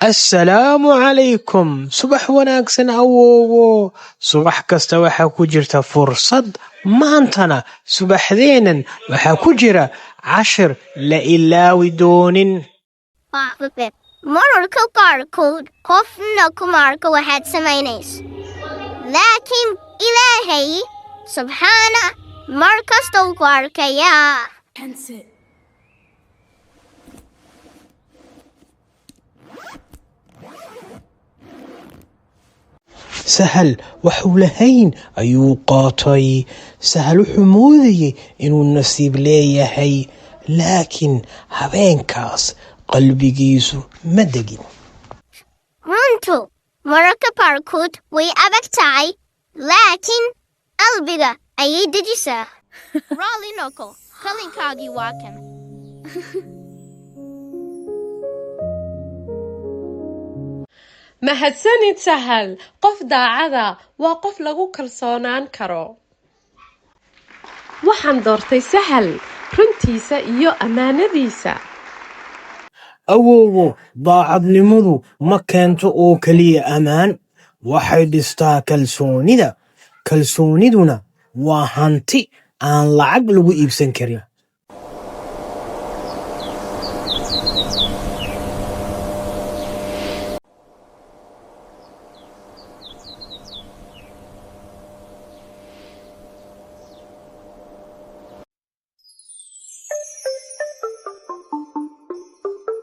السلام عليكم subax wanaagsan awowo subax kasta waxa ku jirta fursad maantana subaxdeenan waxa ku jira cashir la ilaawi doonin mararka qaarkood qofna kuma arko waxaad samaynayso laakiin ilaahay subxaana mar kasta wuu ku arkayaa sahal waxuu lahayn ayuu qaatay sahal wuxuu moodayay inuu nasiib leeyahay laakiin habeenkaas qalbigiisu ma degin runtu mararka qaarkood way adag tahay laakiin qalbiga ayay dejisaa raalli noqo qalinkaagii waa kan mahadsanid sahal qof daacada waa qof lagu kalsoonaan karo waxaan doortay sahal runtiisa iyo ammaanadiisa awowo daacadnimadu ma keento oo keliya ammaan waxay dhistaa kalsooniduna waa hanti aan lacag lagu iibsan karin